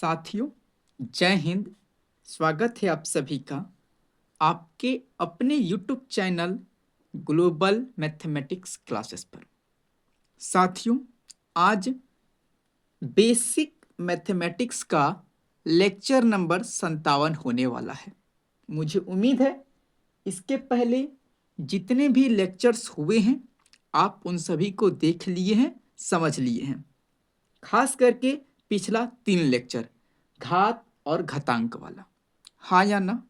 साथियों, जय हिंद। स्वागत है आप सभी का आपके अपने YouTube channel global mathematics classes पर। साथियों, आज बेसिक मैथमेटिक्स का लेक्चर नंबर 57 होने वाला है। मुझे उम्मीद है इसके पहले जितने भी लेक्चर्स हुए हैं आप उन सभी को देख लिए हैं, समझ लिए हैं। खास करके पिछला 3 लेक्चर घात और घातांक वाला, हाँ या ना?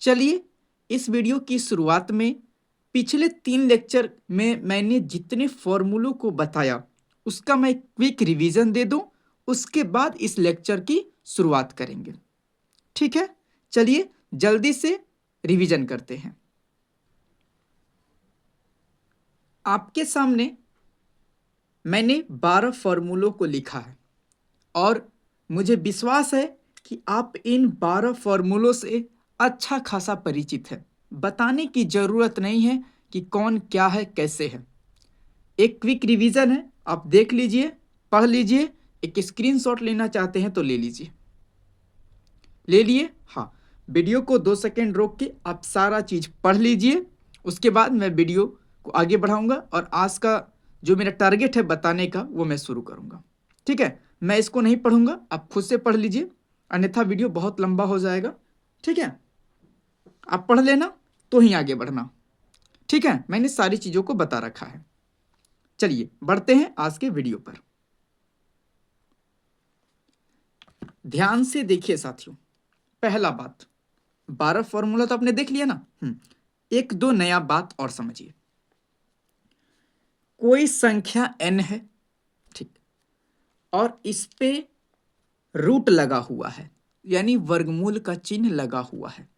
चलिए, इस वीडियो की शुरुआत में पिछले 3 लेक्चर में मैंने जितने फॉर्मूलों को बताया उसका मैं क्विक रिवीजन दे दूं, उसके बाद इस लेक्चर की शुरुआत करेंगे। ठीक है, चलिए जल्दी से रिवीजन करते हैं। आपके सामने मैंने 12 फॉर्मूलों को लिखा है और मुझे विश्वास है कि आप इन 12 फॉर्मूलों से अच्छा खासा परिचित है। बताने की जरूरत नहीं है कि कौन क्या है, कैसे है। एक क्विक रिवीजन है, आप देख लीजिए, पढ़ लीजिए। एक स्क्रीनशॉट लेना चाहते हैं तो ले लीजिए, ले लिए। हाँ, वीडियो को 2 सेकंड रोक के आप सारा चीज पढ़ लीजिए। उसके बाद मैं वीडियो को आगे बढ़ाऊंगा और आज का जो मेरा टारगेट है बताने का वो मैं शुरू करूंगा। ठीक है, मैं इसको नहीं पढ़ूंगा, आप खुद से पढ़ लीजिए, अन्यथा वीडियो बहुत लंबा हो जाएगा। ठीक है, आप पढ़ लेना तो ही आगे बढ़ना। ठीक है, मैंने सारी चीजों को बता रखा है। चलिए बढ़ते हैं आज के वीडियो पर। ध्यान से देखिए साथियों, पहला बात, 12 फॉर्मूला तो आपने देख लिया ना। एक दो नया बात और समझिए। कोई संख्या n है, ठीक, और इस पे रूट लगा हुआ है, यानी वर्गमूल का चिन्ह लगा हुआ है।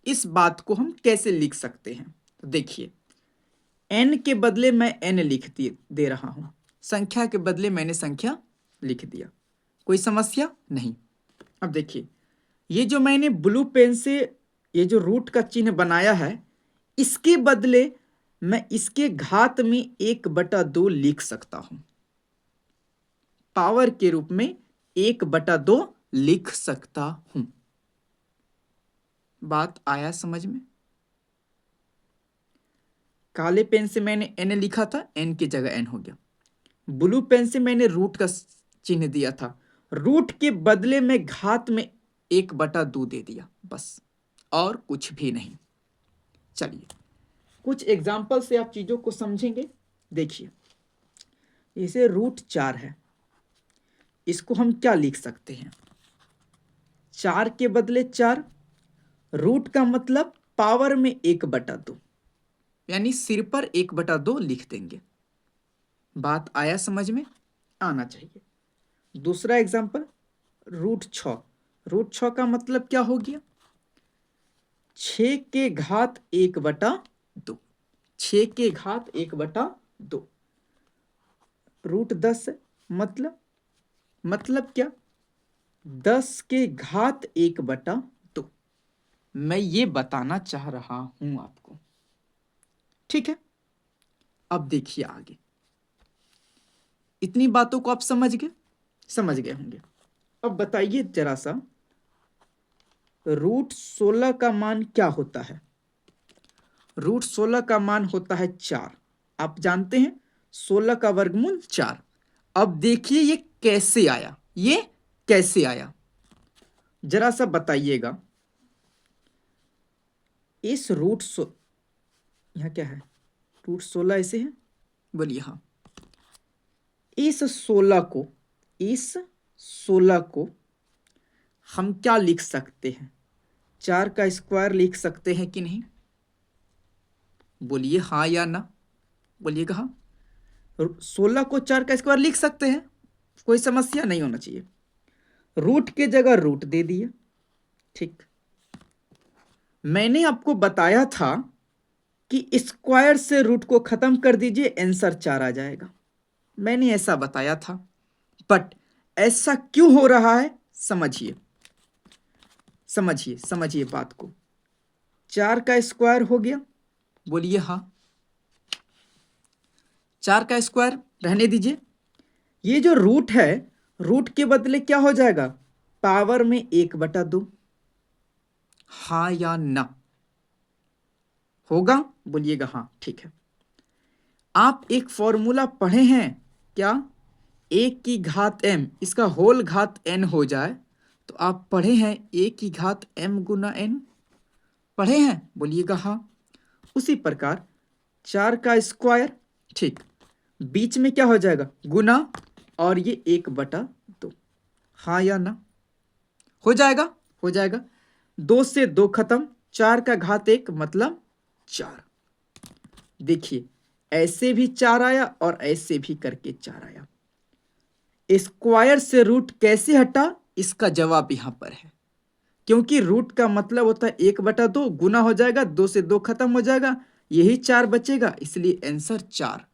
इस बात को हम कैसे लिख सकते हैं? तो देखिए, n के बदले मैं n लिख दे रहा हूं, संख्या के बदले मैंने संख्या लिख दिया, कोई समस्या नहीं। अब देखिए, ये जो मैंने ब्लू पेन से ये जो रूट का चिन्ह बनाया है, इसके बदले मैं इसके घात में 1/2 लिख सकता हूं, पावर के रूप में 1/2 लिख सकता हूं। बात आया समझ में? काले पेन से मैंने n लिखा था, n की जगह n हो गया। ब्लू पेन से मैंने रूट का चिन्ह दिया था, रूट के बदले में घात में 1/2 दे दिया, बस, और कुछ भी नहीं। चलिए कुछ एग्जाम्पल से आप चीजों को समझेंगे। देखिए, इसे √4 है, इसको हम क्या लिख सकते हैं? 4 के बदले 4, रूट का मतलब पावर में 1/2, यानी सिर पर 1/2 लिख देंगे। बात आया समझ में? आना चाहिए। दूसरा एग्जाम्पल, √6, √6 का मतलब क्या हो गया? 6 के घात 1/2, 6 के घात 1/2। √10 मतलब क्या? 10 के घात 1/2। मैं ये बताना चाह रहा हूं आपको। ठीक है, अब देखिए आगे। इतनी बातों को आप समझ गए होंगे। अब बताइए जरा सा, √16 का मान क्या होता है? √16 का मान होता है 4। आप जानते हैं 16 का वर्गमूल 4। अब देखिए ये कैसे आया, ये कैसे आया, जरा सा बताइएगा। इस यहां क्या है? √16 ऐसे है, बोलिए। हाँ, इस 16 को हम क्या लिख सकते हैं? 4 का स्क्वायर लिख सकते हैं कि नहीं? बोलिए हाँ या ना, बोलिएगा। हाँ, 16 को 4 का स्क्वायर लिख सकते हैं, कोई समस्या नहीं होना चाहिए। रूट के जगह रूट दे दिया। ठीक, मैंने आपको बताया था कि स्क्वायर से रूट को खत्म कर दीजिए, आंसर 4 आ जाएगा। मैंने ऐसा बताया था, बट ऐसा क्यों हो रहा है? समझिए समझिए समझिए बात को। 4 का स्क्वायर हो गया, बोलिए हाँ। 4 का स्क्वायर रहने दीजिए। ये जो रूट है, रूट के बदले क्या हो जाएगा, पावर में 1/2। हाँ या ना, होगा? बोलिएगा हाँ, ठीक है। आप एक फॉर्मूला पढ़े हैं क्या, ए की घात m इसका होल घात n हो जाए तो आप पढ़े हैं ए की घात m गुना n, पढ़े हैं? बोलिएगा हाँ। उसी प्रकार 4 का स्क्वायर, ठीक, बीच में क्या हो जाएगा, गुना, और ये 1/2। हाँ या ना, हो जाएगा? हो जाएगा। 2 से 2 खत्म, 4 का घात 1 मतलब 4। देखिए ऐसे भी 4 आया और ऐसे भी करके 4 आया। स्क्वायर से रूट कैसे हटा, इसका जवाब यहां पर है, क्योंकि रूट का मतलब होता है 1/2, गुना हो जाएगा, 2 से 2 खत्म हो जाएगा, यही 4 बचेगा, इसलिए आंसर 4।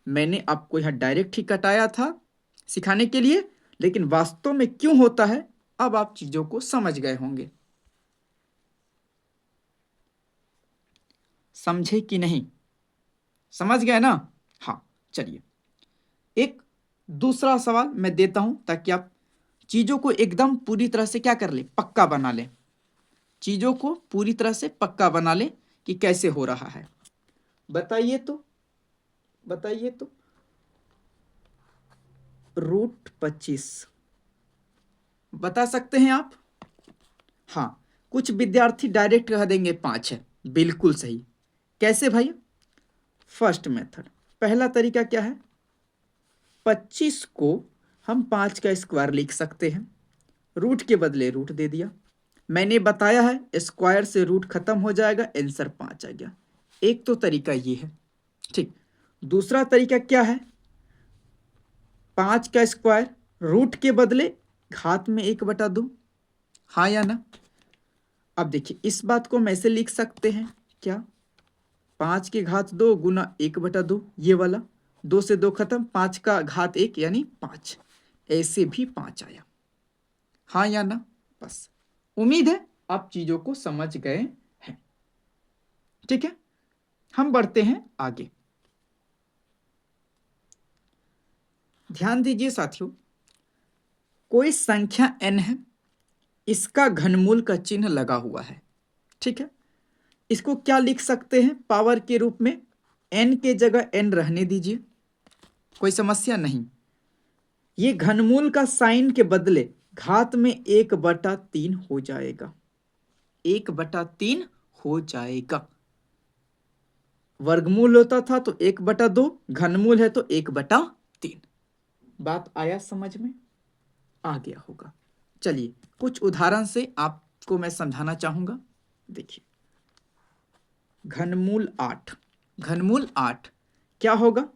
मैंने आपको यहां डायरेक्ट ही कटाया था सिखाने के लिए, लेकिन वास्तव में क्यों होता है अब आप चीजों को समझ गए होंगे। समझे कि नहीं? समझ गए ना? हाँ, चलिए एक दूसरा सवाल मैं देता हूं ताकि आप चीजों को एकदम पूरी तरह से क्या कर ले, पक्का बना ले, चीजों को पूरी तरह से पक्का बना ले कि कैसे हो रहा है। बताइए तो, बताइए तो, √25 बता सकते हैं आप? हाँ, कुछ विद्यार्थी डायरेक्ट कह देंगे 5 है, बिल्कुल सही। कैसे भाई? फर्स्ट मेथड, पहला तरीका क्या है, 25 को हम 5 का स्क्वायर लिख सकते हैं, रूट के बदले रूट दे दिया। मैंने बताया है स्क्वायर से रूट खत्म हो जाएगा, आंसर 5 आ गया। एक तो तरीका ये है, ठीक। दूसरा तरीका क्या है, 5 का स्क्वायर रूट के बदले घात में 1/2। हाँ या ना? अब देखिए इस बात को हम ऐसे लिख सकते हैं क्या, 5 की घात 2 गुना 1/2, ये वाला, 2 से 2 खत्म, 5 का घात 1 यानी 5, ऐसे भी 5 आया। हाँ या ना? बस, उम्मीद है आप चीजों को समझ गए हैं। ठीक है, हम बढ़ते हैं आगे। ध्यान दीजिए साथियों, कोई संख्या n है, इसका घनमूल का चिन्ह लगा हुआ है, ठीक है। इसको क्या लिख सकते हैं पावर के रूप में, n के जगह n रहने दीजिए, कोई समस्या नहीं। ये घनमूल का साइन के बदले घात में 1/3 हो जाएगा, 1/3 हो जाएगा। वर्गमूल होता था तो 1/2, घनमूल है तो 1/3। बात आया समझ में? आ गया होगा। चलिए कुछ उदाहरण से आपको मैं समझाना चाहूंगा। देखिए घनमूल 8, घनमूल 8 क्या होगा,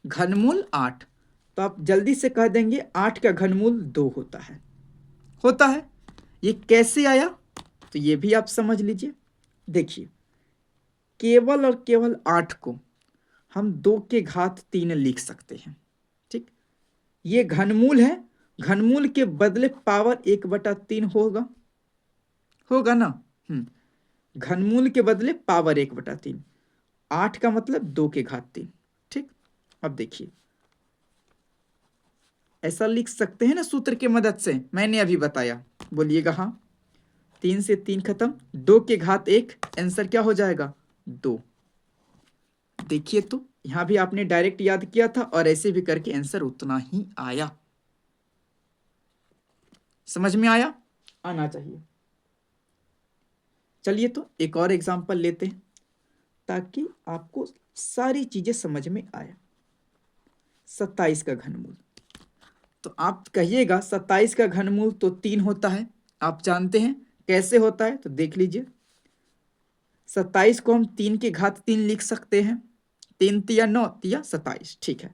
घनमूल 8, तो आप जल्दी से कह देंगे 8 का घनमूल 2 होता है, होता है। ये कैसे आया तो ये भी आप समझ लीजिए। देखिए केवल और केवल 8 को हम 2 के घात 3 लिख सकते हैं, ठीक। ये घनमूल है, घनमूल के बदले पावर 1/3 होगा, होगा ना? घनमूल के बदले पावर 1/3, 8 का मतलब 2 के घात 3, ठीक। अब देखिए ऐसा लिख सकते हैं ना सूत्र की मदद से, मैंने अभी बताया, बोलिएगा हाँ। 3 से 3 खत्म, 2 के घात 1, आंसर क्या हो जाएगा, 2। देखिए तो यहां भी आपने डायरेक्ट याद किया था और ऐसे भी करके आंसर उतना ही आया। समझ में आया? आना चाहिए। चलिए तो एक और एग्जांपल लेते हैं ताकि आपको सारी चीजें समझ में आए। 27 का घनमूल, तो आप कहिएगा 27 का घनमूल तो 3 होता है, आप जानते हैं कैसे होता है, तो देख लीजिए। 27 को हम 3 के घात 3 लिख सकते हैं, 3 तिया 9 तिया 27, ठीक है।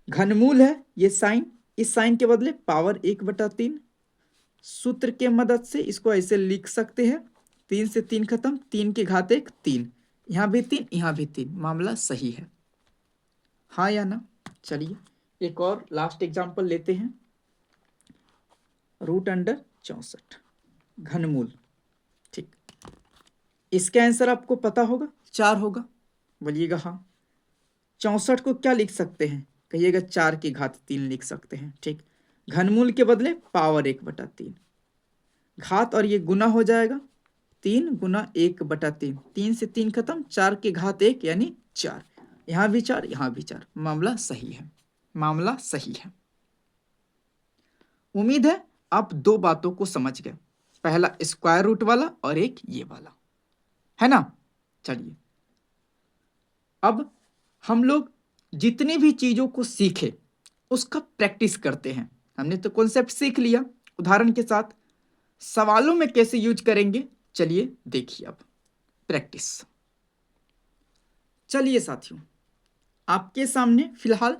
घनमूल है ये साइन, इस साइन के बदले पावर 1/3, सूत्र के मदद से इसको ऐसे लिख सकते हैं, 3 से 3 खत्म, 3 के घात 1 3, यहाँ भी 3 यहाँ भी 3, मामला सही है। हाँ या ना? चलिए एक और लास्ट एग्जांपल लेते हैं। √64 घनमूल, ठीक। इसका आंसर आपको पता होगा 4 होगा, बोलिएगा हाँ। 64 को क्या लिख सकते हैं, कहिएगा 4 की घात 3 लिख सकते हैं। ठीक, घनमूल के बदले पावर 1/3, घात और ये गुना हो जाएगा 3 गुना 1/3, 3 से 3 खत्म, 4 की घात 1 यानी 4, यहाँ भी 4 यहाँ भी 4, मामला सही है, मामला सही है। उम्मीद है आप दो बातों को समझ गए, पहला स्क्वायर रूट वाला और एक ये वाला, है ना। चलिए अब हम लोग जितनी भी चीजों को सीखे उसका प्रैक्टिस करते हैं। हमने तो कॉन्सेप्ट सीख लिया, उदाहरण के साथ सवालों में कैसे यूज करेंगे चलिए देखिए अब प्रैक्टिस। चलिए साथियों, आपके सामने फिलहाल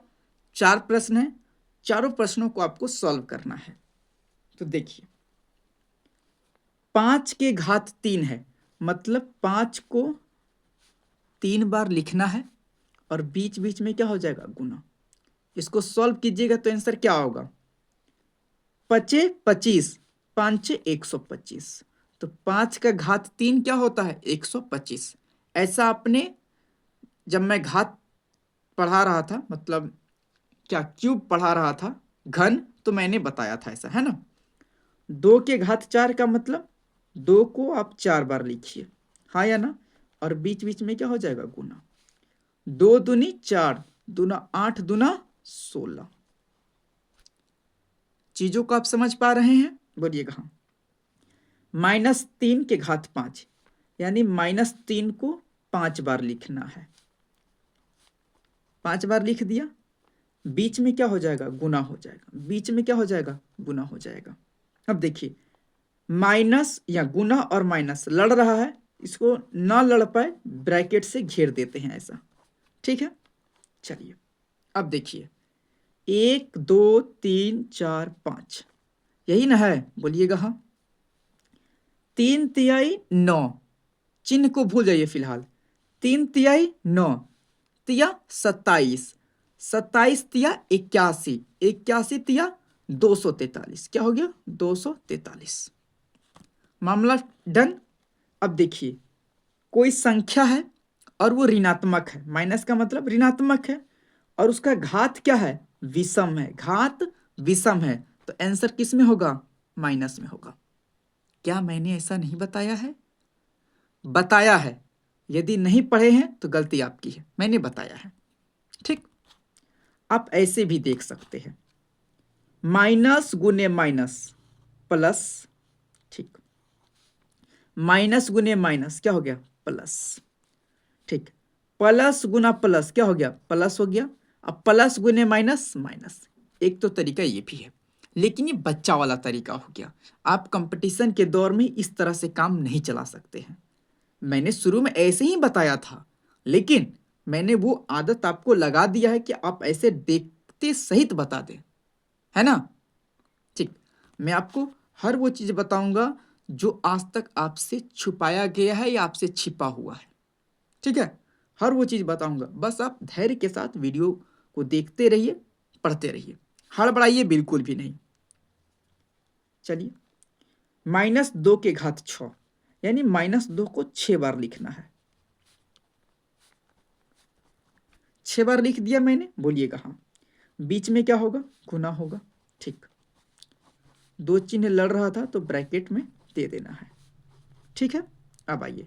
4 प्रश्न हैं, चारों प्रश्नों को आपको सॉल्व करना है। तो देखिए 5 के घात 3 है, मतलब 5 को 3 बार लिखना है और बीच बीच में क्या हो जाएगा गुना। इसको सॉल्व कीजिएगा तो आंसर क्या होगा, 5 25, 5 125, तो 5 का घात 3 क्या होता है 125। ऐसा आपने जब मैं घात पढ़ा रहा था, मतलब क्या क्यूब पढ़ा रहा था घन, तो मैंने बताया था ऐसा, है ना। 2 के घात 4 का मतलब 2 को आप 4 बार लिखिए, हाँ या ना, और बीच बीच में क्या हो जाएगा गुना। 2 दूनी 4, दूना 8, दूना 16। चीजों को आप समझ पा रहे हैं, बोलिएगा हाँ। -3 के घात 5, यानी -3 को 5 बार लिखना है, 5 बार लिख दिया, बीच में क्या हो जाएगा गुना हो जाएगा, बीच में क्या हो जाएगा गुना हो जाएगा। अब देखिए माइनस या गुना और माइनस लड़ रहा है, इसको ना लड़ पाए ब्रैकेट से घेर देते हैं ऐसा, ठीक है। चलिए अब देखिए 1 2 3 4 5, यही ना है, बोलिएगा हाँ। 3 तिहाई 9, चिन्ह को भूल जाइए फिलहाल, 3 तिहाई 9, तिया 27, 27 तिया 81, 81 तिया 243, क्या हो गया 243, मामला डन। अब देखिए कोई संख्या है और वो ऋणात्मक है, माइनस का मतलब ऋणात्मक है, और उसका घात क्या है विषम है, घात विषम है, तो आंसर किस में होगा माइनस में होगा। क्या मैंने ऐसा नहीं बताया है, बताया है, यदि नहीं पढ़े हैं तो गलती आपकी है, मैंने बताया है। ठीक, आप ऐसे भी देख सकते हैं, माइनस गुने माइनस प्लस, ठीक, माइनस गुने माइनस क्या हो गया प्लस, ठीक, प्लस गुना प्लस क्या हो गया प्लस हो गया, अब प्लस गुने माइनस माइनस। एक तो तरीका ये भी है, लेकिन ये बच्चा वाला तरीका हो गया, आप कंपटीशन के दौर में इस तरह से काम नहीं चला सकते हैं। मैंने शुरू में ऐसे ही बताया था, लेकिन मैंने वो आदत आपको लगा दिया है कि आप ऐसे देखते सहित बता दें, है ना। ठीक, मैं आपको हर वो चीज बताऊंगा जो आज तक आपसे छुपाया गया है या आपसे छिपा हुआ है, ठीक है, हर वो चीज बताऊंगा, बस आप धैर्य के साथ वीडियो को देखते रहिए, पढ़ते रहिए, हड़बड़ाइए बिल्कुल भी नहीं। चलिए -2 के घात 6, यानी -2 को 6 बार लिखना है, 6 बार लिख दिया मैंने, बोलिएगा हाँ। बीच में क्या होगा गुना होगा, ठीक, 2 चिन्ह लड़ रहा था तो ब्रैकेट में दे देना है, ठीक है। अब आइए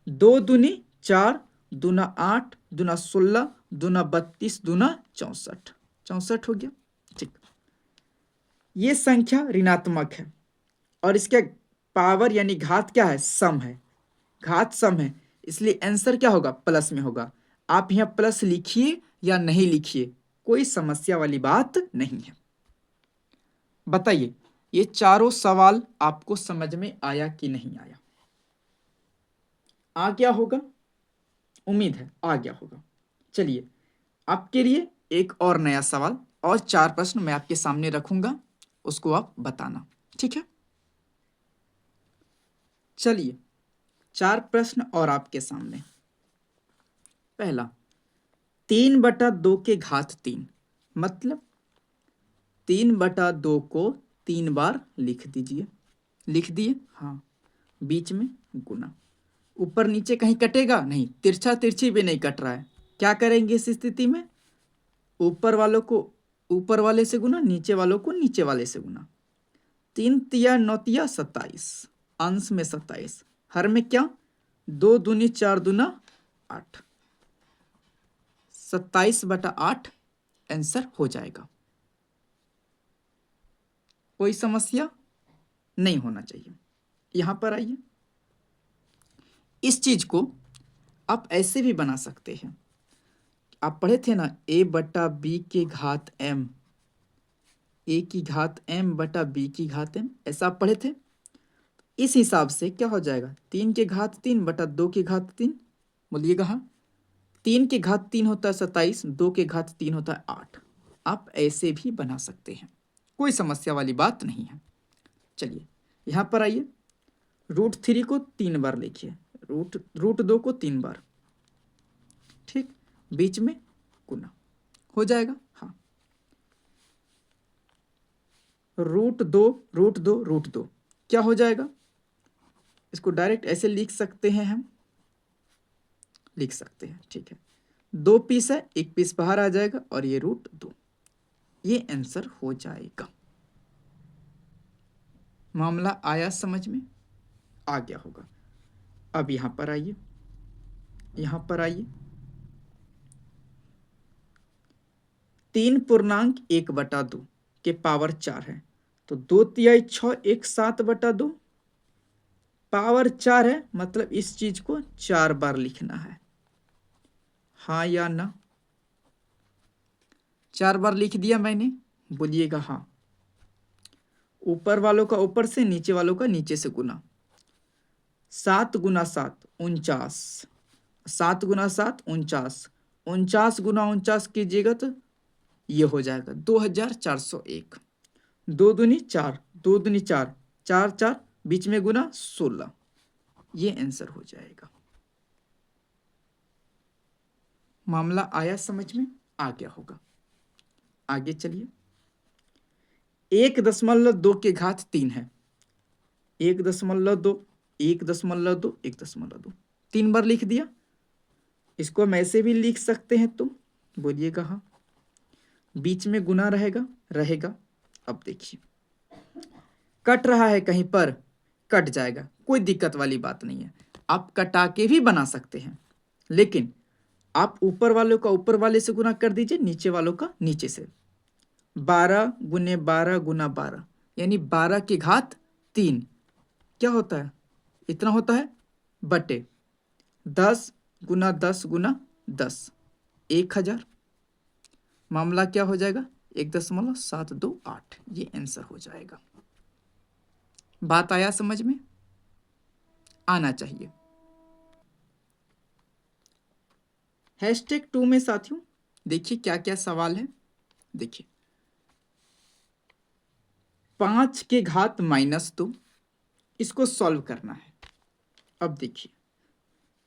2 दूनी 4, दूना 8, दूना 16, दूना 32, दूना 64, 64 हो गया, ठीक। ये संख्या ऋणात्मक है और इसका पावर यानी घात क्या है सम है, घात सम है, इसलिए आंसर क्या होगा प्लस में होगा। आप यहाँ प्लस लिखिए या नहीं लिखिए, कोई समस्या वाली बात नहीं है। बताइए ये चारों सवाल आपको समझ में आया कि नहीं आया, आ गया होगा, उम्मीद है आ गया होगा। चलिए आपके लिए एक और नया सवाल और 4 प्रश्न मैं आपके सामने रखूंगा, उसको आप बताना, ठीक है। चलिए 4 प्रश्न और आपके सामने। पहला 3/2 के घात 3, मतलब 3/2 को 3 बार लिख दीजिए, लिख दिए हाँ, बीच में गुना, ऊपर नीचे कहीं कटेगा नहीं, तिरछा तिरछी भी नहीं कट रहा है, क्या करेंगे इस स्थिति में ऊपर वालों को ऊपर वाले से गुना, नीचे वालों को नीचे वाले से गुना। 3 तिया 9 तिया 27, अंश में 27, हर में क्या 2 दूनी 4 दूना 8, 27/8 आंसर हो जाएगा। कोई समस्या नहीं होना चाहिए। यहां पर आइए, इस चीज को आप ऐसे भी बना सकते हैं। आप पढ़े थे ना a/b के घात m, a की घात m बटा b की घात m, ऐसा आप पढ़े थे। इस हिसाब से क्या हो जाएगा 3 के घात 3 बटा 2 की घात 3, बोलिएगा हाँ। 3 के घात 3 होता है 27, 2 के घात 3 होता है 8। आप ऐसे भी बना सकते हैं, कोई समस्या वाली बात नहीं है। चलिए यहां पर आइए, √3 को 3 बार लिखिए, √2 को 3 बार, ठीक, बीच में गुना हो जाएगा। हाँ, √2 क्या हो जाएगा, इसको डायरेक्ट ऐसे लिख सकते हैं, हम लिख सकते हैं, ठीक है। 2 पीस है, 1 पीस बाहर आ जाएगा और ये √2, ये आंसर हो जाएगा। मामला आया समझ में, आ गया होगा। अब यहां पर आइए, यहां पर आइए, 3.1/2 के पावर 4 है, तो 2 तिहाई 6, 1 7/2, पावर 4 है, मतलब इस चीज को 4 बार लिखना है, हाँ या ना। 4 बार लिख दिया मैंने, बोलिएगा हाँ। ऊपर वालों का ऊपर से, नीचे वालों का नीचे से गुना। 7 गुना 7 49, 7 गुना 7 49, 49 गुना 49 कीजिएगा तो ये हो जाएगा 2401। 2 दूनी 4, 2 दूनी 4, 4 4, बीच में गुना 16, ये आंसर हो जाएगा। मामला आया समझ में, आ गया होगा। आगे चलिए, 1.2 के घात 3 है, 1.2, 1.2, 1.2, 3 बार लिख दिया। इसको हम ऐसे भी लिख सकते हैं, तो बोलिएगा हाँ। बीच में गुना रहेगा, रहेगा। अब देखिए, कट रहा है कहीं पर, कट जाएगा, कोई दिक्कत वाली बात नहीं है। आप कटा के भी बना सकते हैं, लेकिन आप ऊपर वालों का ऊपर वाले से गुना कर दीजिए, नीचे वालों का नीचे से। 12 गुने 12 गुना 12, यानी 12 की घात 3 क्या होता है, इतना होता है, बटे 10 गुना 10 गुना 10, 1000। मामला क्या हो जाएगा, 1.728, ये आंसर हो जाएगा। बात आया समझ में, आना चाहिए। #2 में साथियों देखिए क्या क्या सवाल है। देखिए 5 के घात -2, इसको सॉल्व करना है। अब देखिए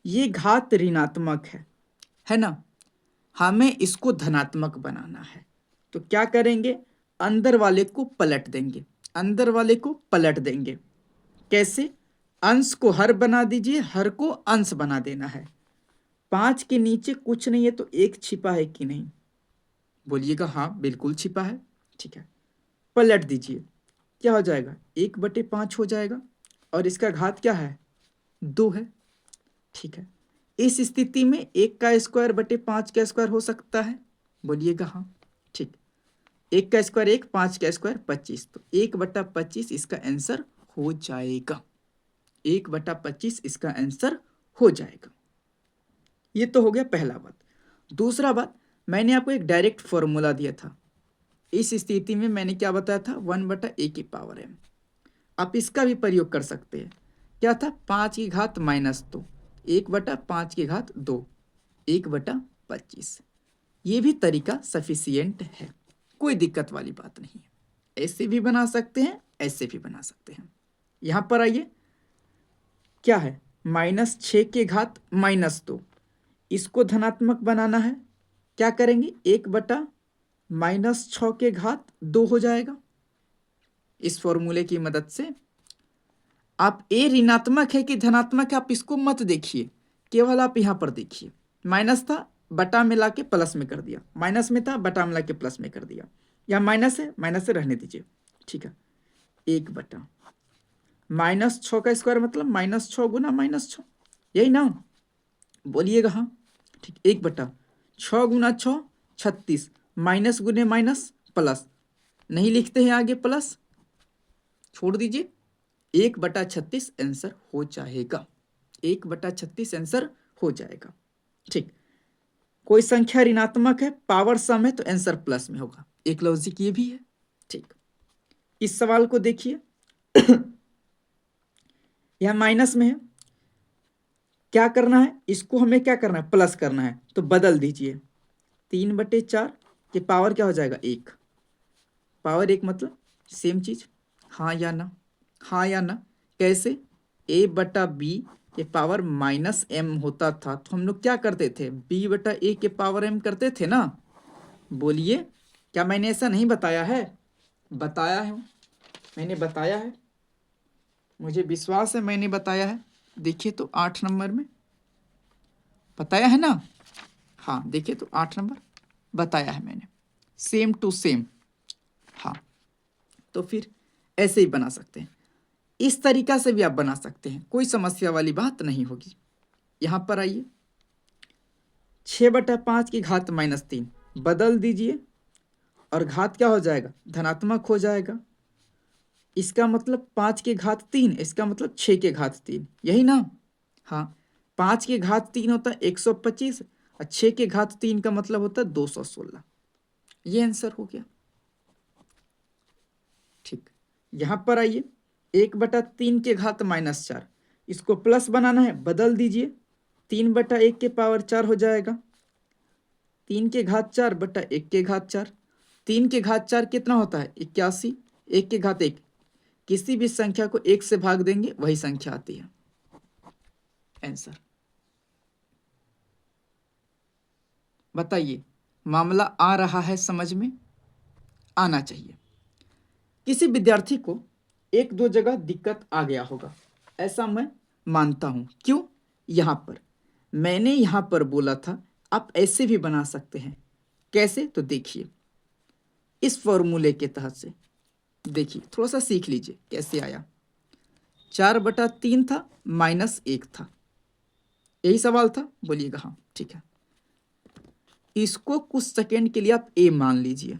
ये घात ऋणात्मक है ना, हमें इसको धनात्मक बनाना है, तो क्या करेंगे, अंदर वाले को पलट देंगे, अंदर वाले को पलट देंगे। कैसे, अंश को हर बना दीजिए, हर को अंश बना देना है। 5 के नीचे कुछ नहीं है, तो 1 छिपा है कि नहीं, बोलिएगा हाँ बिल्कुल छिपा है, ठीक है। पलट दीजिए, क्या हो जाएगा, 1/5 हो जाएगा, और इसका घात क्या है, 2 है, ठीक है। इस स्थिति में 1 का स्क्वायर बटे 5 का स्क्वायर हो सकता है, बोलिएगा हाँ, ठीक। 1 का स्क्वायर 1, 5 का स्क्वायर 25, तो 1/25 इसका आंसर हो जाएगा, 1/25 इसका आंसर हो जाएगा। ये तो हो गया पहला बात। दूसरा बात, मैंने आपको एक डायरेक्ट फॉर्मूला दिया था, इस स्थिति में मैंने क्या बताया था, 1/a की पावर m। आप इसका भी प्रयोग कर सकते हैं, क्या था, 5 की घात -2, 1/5 की घात 2, 1/25। ये भी तरीका सफिशियंट है, कोई दिक्कत वाली बात नहीं है। ऐसे भी बना सकते हैं, ऐसे भी बना सकते हैं। यहां पर आइए, क्या है, -6 के घात -2, इसको धनात्मक बनाना है, क्या करेंगे, 1/-6 के घात 2 हो जाएगा। इस फॉर्मूले की मदद से आप ए ऋणात्मक है कि धनात्मक है, आप इसको मत देखिए, केवल आप यहां पर देखिए, माइनस था बटा मिला के प्लस में कर दिया, माइनस में था बटा मिला के प्लस में कर दिया, या माइनस है माइनस से रहने दीजिए, ठीक है। 1/, -6 का स्क्वायर मतलब -6 गुना -6, यही ना, बोलिएगा हाँ, ठीक। 1/6 गुना 6 36, माइनस गुने माइनस प्लस, नहीं लिखते हैं आगे प्लस, छोड़ दीजिए, 1/36 आंसर हो जाएगा, 1/36 आंसर हो जाएगा, ठीक। कोई संख्या ऋणात्मक है, पावर सम है, तो आंसर प्लस में होगा, एक लॉजिक ये भी है, ठीक। इस सवाल को देखिए, यह माइनस में है, क्या करना है, इसको हमें क्या करना है, प्लस करना है, तो बदल दीजिए, 3/4, ये पावर क्या हो जाएगा 1, पावर 1 मतलब सेम चीज, हाँ या ना, हाँ या ना, कैसे, a/b ये पावर -m होता था, तो हम लोग क्या करते थे, b/a के पावर m करते थे ना, बोलिए, क्या मैंने ऐसा नहीं बताया है, बताया है, मैंने बताया है, मुझे विश्वास है मैंने बताया है, देखिए तो 8 नंबर में बताया है ना, हाँ देखिए तो 8 नंबर बताया है मैंने, सेम टू सेम, हाँ। तो फिर ऐसे ही बना सकते हैं, इस तरीका से भी आप बना सकते हैं, कोई समस्या वाली बात नहीं होगी। यहां पर आइए, 6/5 की घात -3 बदल दीजिए, और घात क्या हो जाएगा, धनात्मक हो जाएगा, इसका मतलब 5 की घात 3, इसका मतलब 6 की घात 3, यही ना, हाँ। 5 की घात 3 होता है 125, और 6 की घात 3 का मतलब होता है 216, ये आंसर हो गया, ठीक। यहां पर आइए, 1/3 के घात -4, इसको प्लस बनाना है, बदल दीजिए, 3/1 के पावर 4 हो जाएगा, 3 के घात 4/1 के घात 4, 3 के घात 4 कितना होता है 81, 1 के घात 1, किसी भी संख्या को 1 से भाग देंगे वही संख्या आती है, आंसर। बताइए, मामला आ रहा है समझ में, आना चाहिए। किसी विद्यार्थी को 1-2 जगह दिक्कत आ गया होगा, ऐसा मैं मानता हूं, क्यों, यहां पर मैंने यहां पर बोला था आप ऐसे भी बना सकते हैं, कैसे, तो देखिए, इस फॉर्मूले के तहत से देखिए, थोड़ा सा सीख लीजिए कैसे आया, 4/3 था -1 था, यही सवाल था, बोलिएगा हाँ, ठीक है। इसको कुछ सेकेंड के लिए आप ए मान लीजिए,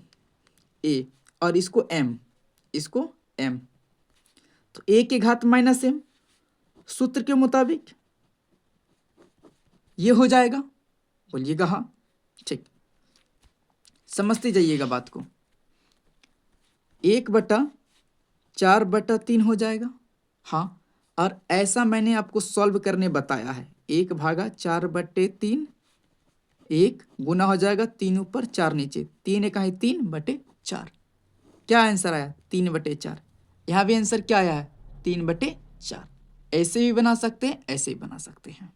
ए, और इसको एम, इसको एम, तो ए के घात -m सूत्र के मुताबिक ये हो जाएगा, बोलिएगा हाँ, ठीक। समझते जाइएगा बात को, 1/4/3 हो जाएगा, हाँ, और ऐसा मैंने आपको सॉल्व करने बताया है, 1/4/3, 1 गुना हो जाएगा 3 ऊपर 4 नीचे, 3 1 है 3/4, क्या आंसर आया 3/4, यहाँ भी आंसर क्या आया है 3/4, ऐसे भी बना सकते हैं, ऐसे भी बना सकते हैं,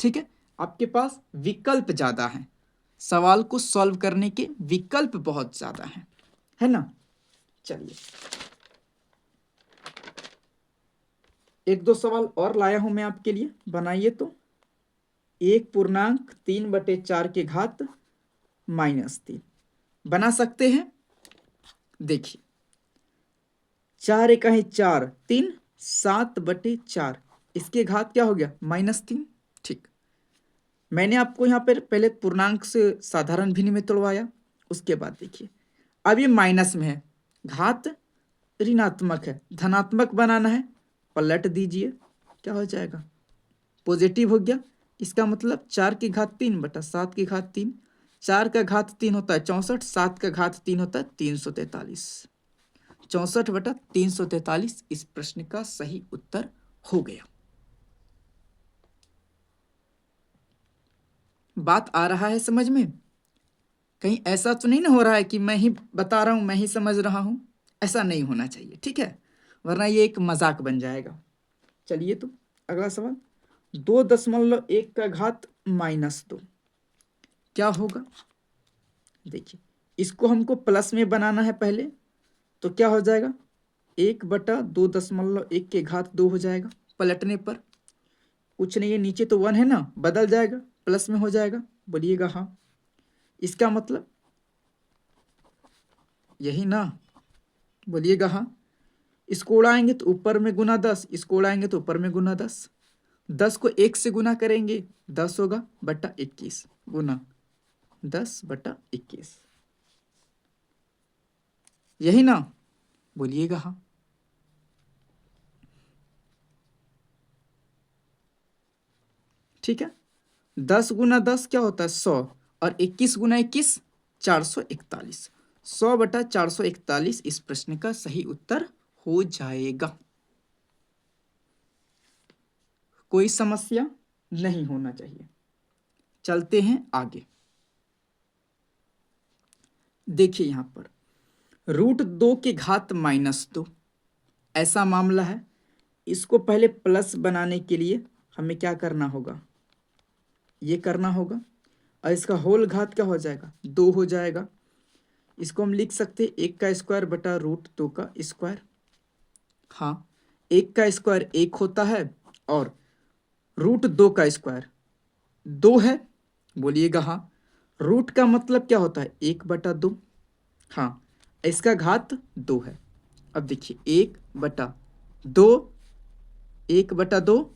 ठीक है। आपके पास विकल्प ज्यादा हैं, सवाल को सॉल्व करने के विकल्प बहुत ज्यादा हैं, है ना। चलिए, 1-2 सवाल और लाया हूं मैं आपके लिए, बनाइए तो, 1.3/4 के घात -3 बना सकते हैं, देखिए, 4 1 है 4, 3 7/4, इसके घात क्या हो गया -3, ठीक। मैंने आपको यहाँ पर पहले पूर्णांक से साधारण भिन्न में तोड़वाया, उसके बाद देखिए, अब ये माइनस में है, घात ऋणात्मक है, धनात्मक बनाना है, पलट दीजिए, क्या हो जाएगा, पॉजिटिव हो गया, इसका मतलब 4 की घात 3/7 की घात 3, 4 का घात 3 होता है 64, 7 का घात 3 होता है 343, 64/343 इस प्रश्न का सही उत्तर हो गया। बात आ रहा है समझ में, कहीं ऐसा तो नहीं ना हो रहा है कि मैं ही बता रहा हूं मैं ही समझ रहा हूं, ऐसा नहीं होना चाहिए, ठीक है, वरना ये एक मजाक बन जाएगा। चलिए तो अगला सवाल, 2.1 का घात -2 क्या होगा, देखिए, इसको हमको प्लस में बनाना है पहले, तो क्या हो जाएगा, 1/2.1 के घात 2 हो जाएगा, पलटने पर कुछ नहीं है, नीचे तो 1 है ना, बदल जाएगा, प्लस में हो जाएगा, बोलिएगा हाँ। इसका मतलब यही ना, बोलिएगा हाँ। इसको उड़ाएंगे तो ऊपर में गुना 10, इसको उड़ाएंगे तो ऊपर में गुना 10। 10 को 1 से गुना करेंगे 10 होगा बटा 21 गुना 10 बटा 21, यही ना, बोलिएगा हाँ। ठीक है, 10 गुना 10 क्या होता है 100, और 21 गुना 21 441, 100 बटा 441 इस प्रश्न का सही उत्तर हो जाएगा। कोई समस्या नहीं होना चाहिए। चलते हैं आगे। देखिए यहां पर √2 की घात -2 ऐसा मामला है। इसको पहले प्लस बनाने के लिए हमें क्या करना होगा, ये करना होगा, और इसका होल घात क्या हो जाएगा 2 हो जाएगा। इसको हम लिख सकते हैं 1 का स्क्वायर बटा √2 का स्क्वायर। हाँ, 1 का स्क्वायर 1 होता है और √2 का स्क्वायर 2 है, बोलिएगा हाँ। रूट का मतलब क्या होता है 1/2। हाँ, इसका घात 2 है। अब देखिए 1/2, 1/2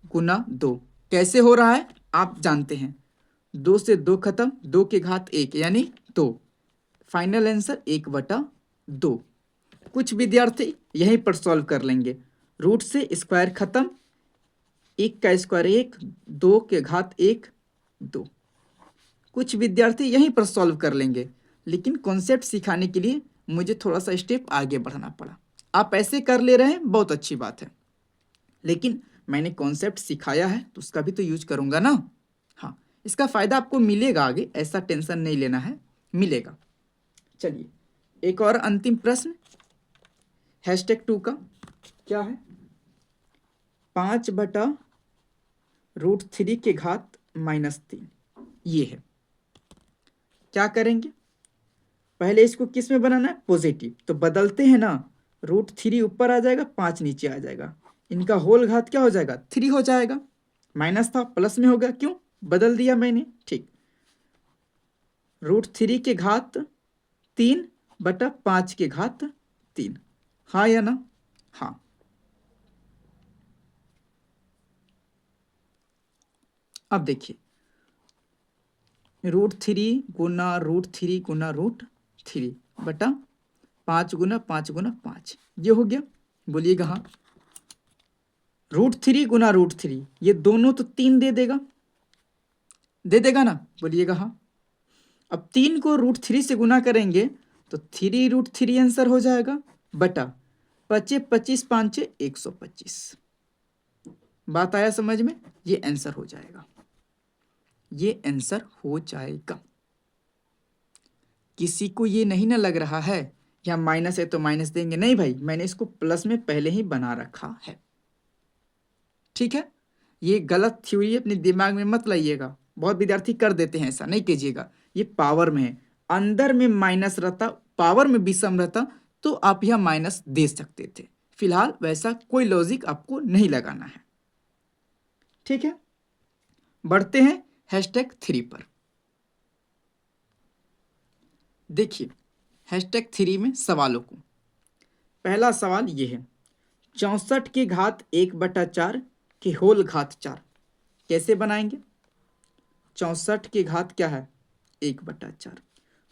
गुना 2 कैसे हो रहा है आप जानते हैं, 2 से 2 खत्म, 2 के घात 1 यानी 2। Final answer 1/2। कुछ विद्यार्थी यहीं पर सॉल्व कर लेंगे, रूट से स्क्वायर खत्म, 1 का स्क्वायर 1, 2 के घात 1 2। कुछ विद्यार्थी यहीं पर सॉल्व कर लेंगे, लेकिन कॉन्सेप्ट सिखाने के लिए मुझे थोड़ा सा स्टेप आगे बढ़ना पड़ा। आप ऐसे कर ले रहे हैं, बहुत अच्छी बात है, लेकिन मैंने कॉन्सेप्ट सिखाया है तो उसका भी तो यूज करूंगा ना। हाँ, इसका फायदा आपको मिलेगा आगे, ऐसा टेंशन नहीं लेना है, मिलेगा। चलिए एक और अंतिम प्रश्न #2 का क्या है, 5/√3 के घात -3 ये है। क्या करेंगे, पहले इसको किस में बनाना है पॉजिटिव, तो बदलते हैं ना, √3 ऊपर आ जाएगा 5 नीचे आ जाएगा, इनका होल घात क्या हो जाएगा 3 हो जाएगा। माइनस था प्लस में हो गया, क्यों बदल दिया मैंने, ठीक। √3 के घात 3 बटा 5 के घात 3, हाँ या ना, हाँ। अब देखिए √3 गुना √3 गुना √3 बटा 5 गुना 5 गुना 5, ये हो गया, बोलिएगा हाँ। √3 गुना √3 ये दोनों तो 3 दे देगा, दे देगा ना, बोलिएगा हाँ। अब 3 को √3 से गुना करेंगे तो 3√3 आंसर हो जाएगा बटा 25 25 5 125। बात आया समझ में, ये आंसर हो जाएगा, ये आंसर हो जाएगा। किसी को ये नहीं ना लग रहा है यहाँ माइनस है तो माइनस देंगे, नहीं भाई, मैंने इसको प्लस में पहले ही बना रखा है, ठीक है। ये गलत थ्योरी अपने दिमाग में मत लाइएगा, बहुत विद्यार्थी कर देते हैं, ऐसा नहीं कीजिएगा। ये पावर में है, अंदर में माइनस रहता, पावर में विषम रहता तो आप यह माइनस दे सकते थे। फिलहाल वैसा कोई लॉजिक आपको नहीं लगाना है, ठीक है। बढ़ते हैं #3 पर। देखिए #3 में सवालों को, पहला सवाल ये है 64 की घात 1/4 के होल घात 4 कैसे बनाएंगे। 64 की घात क्या है 1/4,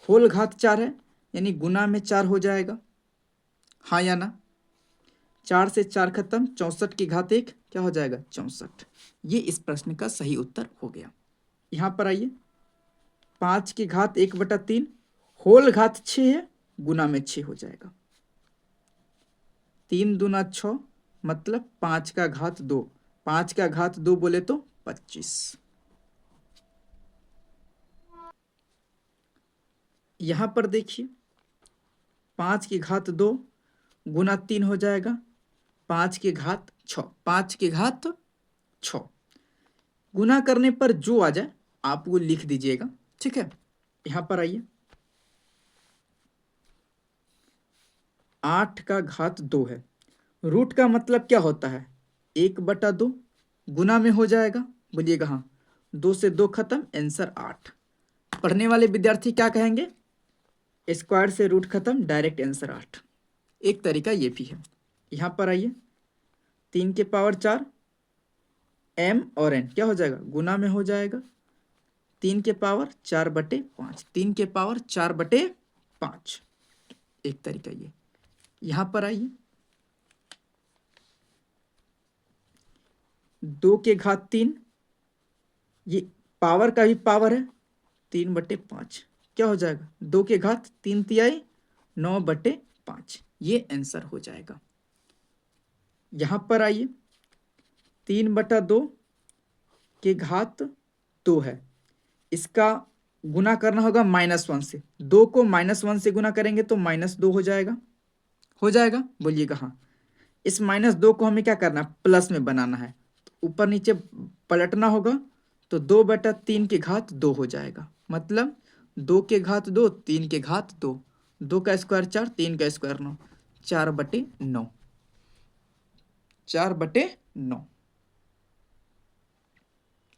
होल घात 4 है यानी गुना में 4 हो जाएगा, हाँ या ना। 4 से 4 खत्म, 64 की घात 1 क्या हो जाएगा 64, ये इस प्रश्न का सही उत्तर हो गया। यहाँ पर आइए 5 की घात 1/3 होल घात 6 है, गुना में 6 हो जाएगा, 3 दूना 6 मतलब 5 का घात 2, 5 का घात 2 बोले तो 25। यहां पर देखिए 5 की घात 2 गुना 3 हो जाएगा, 5 की घात 6, 5 की घात 6 गुना करने पर जो आ जाए आप वो लिख दीजिएगा, ठीक है। यहां पर आइए 8 का घात 2 है, रूट का मतलब क्या होता है 1/2 गुना में हो जाएगा, बोलिएगा हाँ। 2 से 2 खत्म, आंसर 8। पढ़ने वाले विद्यार्थी क्या कहेंगे, स्क्वायर से रूट खत्म, डायरेक्ट आंसर 8। एक तरीका ये भी है। यहाँ पर आइए, 3 के पावर 4 m और n क्या हो जाएगा, गुना में हो जाएगा, 3 के पावर 4/5, 3 के पावर 4/5। एक तरीका ये। यहाँ पर आइए, 2 के घात 3, ये पावर का भी पावर है, 3/5 क्या हो जाएगा, 2 के घात 3 तिहाई 9/5, ये आंसर हो जाएगा। यहाँ पर आइए, 3/2 के घात 2 है, इसका गुना करना होगा -1 से, 2 को -1 से गुना करेंगे तो -2 हो जाएगा, हो जाएगा, बोलिएगा हाँ। इस -2 को हमें क्या करना है, प्लस में बनाना है, तो ऊपर नीचे पलटना होगा, तो 2/3 के घात 2 हो जाएगा, मतलब 2 के घात 2, 3 के घात 2, 2 का स्क्वायर 4, 3 का स्क्वायर 9, 4/9, 4/9।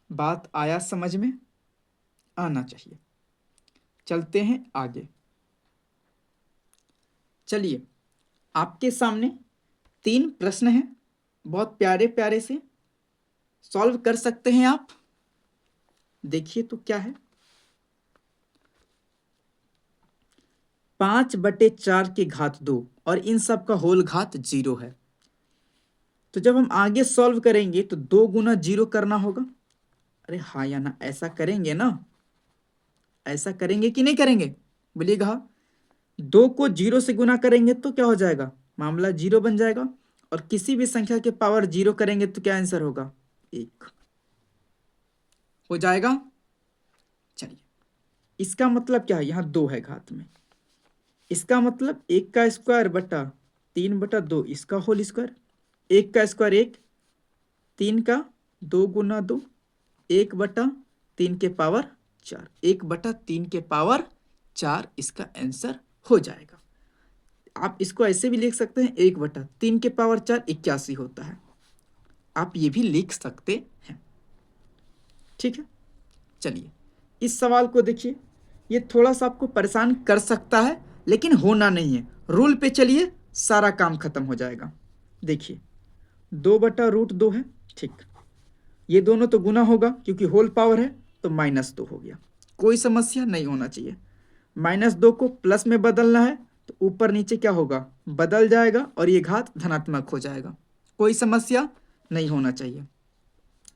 बात आया समझ में, आना चाहिए। चलते हैं आगे। चलिए, आपके सामने 3 प्रश्न हैं, बहुत प्यारे प्यारे से, सॉल्व कर सकते हैं आप। देखिए तो क्या है, 5/4 के घात 2 और इन सब का होल घात 0 है। तो जब हम आगे सॉल्व करेंगे तो 2 गुना 0 करना होगा। अरे हाँ या ना, ऐसा करेंगे ना, ऐसा करेंगे कि नहीं करेंगे, बोलिएगा हाँ। 2 को 0 से गुना करेंगे तो क्या हो जाएगा, मामला 0 बन जाएगा, और किसी भी संख्या के पावर 0 करेंगे तो क्या आंसर होगा, 1 हो जाएगा। चलिए, इसका मतलब क्या है, यहाँ 2 है घात में, इसका मतलब 1 का स्क्वायर बटा 3/2, इसका होल स्क्वायर, 1 का स्क्वायर 1, 3 का 2 गुना 2, 1/3 के पावर 4, 1/3 के पावर 4 इसका आंसर हो जाएगा। आप इसको ऐसे भी लिख सकते हैं, 1/3 के पावर 4 81 होता है, आप ये भी लिख सकते हैं। ठीक है, चलिए इस सवाल को देखिए, ये थोड़ा सा आपको परेशान कर सकता है, लेकिन होना नहीं है। रूल पे चलिए, सारा काम खत्म हो जाएगा। देखिए 2/√2 है, ठीक, ये दोनों तो गुना होगा क्योंकि होल पावर है, तो -2 हो गया, कोई समस्या नहीं होना चाहिए। -2 को प्लस में बदलना है, तो ऊपर नीचे क्या होगा, बदल जाएगा, और ये घात धनात्मक हो जाएगा, कोई समस्या नहीं होना चाहिए।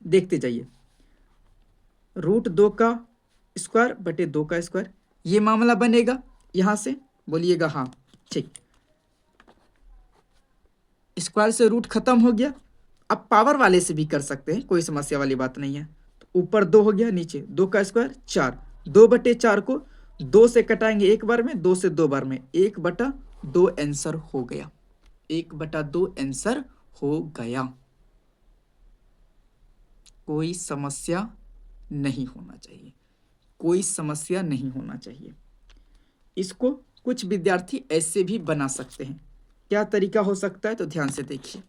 देखते जाइए, √2 का स्क्वायर बटे 2 का स्क्वायर, ये मामला बनेगा यहाँ से, बोलिएगा हाँ, ठीक। स्क्वायर से रूट खत्म हो गया, अब पावर वाले से भी कर सकते हैं, कोई समस्या वाली बात नहीं है। तो ऊपर 2 हो गया, नीचे 2 का स्क्वायर 4, 2/4 को 2 से कटाएंगे एक बार में, 2 से 2 बार में, 1/2 आंसर हो गया, 1/2 आंसर हो गया, कोई समस्या नहीं होना चाहिए, कोई समस्या नहीं होना चाहिए। इसको कुछ विद्यार्थी ऐसे भी बना सकते हैं, क्या तरीका हो सकता है, तो ध्यान से देखिए।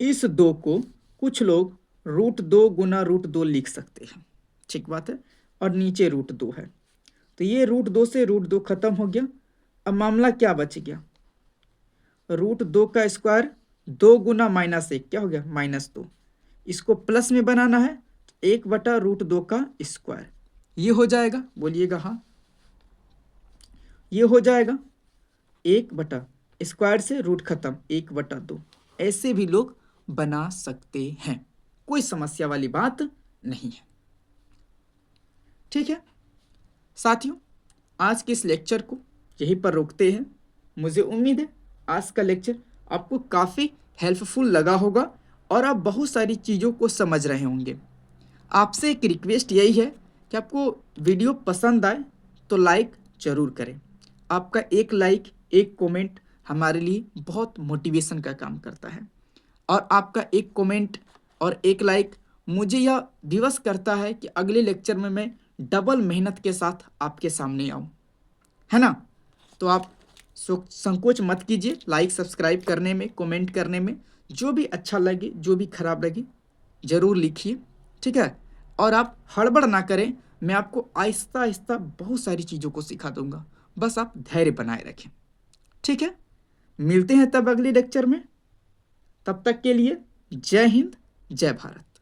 इस 2 को कुछ लोग √2 गुना √2 लिख सकते हैं, ठीक बात है, और नीचे √2 है, तो ये √2 से √2 खत्म हो गया। अब मामला क्या बच गया, √2 का स्क्वायर 2 गुना -1 क्या हो गया, -2, इसको प्लस में बनाना है, 1/√2 का स्क्वायर, ये हो जाएगा, बोलिएगा हाँ, ये हो जाएगा 1 स्क्वायर से रूट खत्म, 1/2, ऐसे भी लोग बना सकते हैं, कोई समस्या वाली बात नहीं है। ठीक है साथियों, आज के इस लेक्चर को यहीं पर रोकते हैं। मुझे उम्मीद है आज का लेक्चर आपको काफ़ी हेल्पफुल लगा होगा और आप बहुत सारी चीज़ों को समझ रहे होंगे। आपसे एक रिक्वेस्ट यही है कि आपको वीडियो पसंद आए तो लाइक ज़रूर करें। आपका एक लाइक, एक कमेंट हमारे लिए बहुत मोटिवेशन का काम करता है, और आपका एक कमेंट और एक लाइक मुझे यह विवश करता है कि अगले लेक्चर में मैं डबल मेहनत के साथ आपके सामने आऊँ, है ना। तो आप संकोच मत कीजिए लाइक सब्सक्राइब करने में, कमेंट करने में, जो भी अच्छा लगे जो भी खराब लगे ज़रूर लिखिए, ठीक है। और आप हड़बड़ ना करें, मैं आपको आहिस्ता आहिस्ता बहुत सारी चीज़ों को सिखा दूंगा, बस आप धैर्य बनाए रखें। ठीक है, मिलते हैं तब अगले लेक्चर में। तब तक के लिए जय हिंद, जय भारत।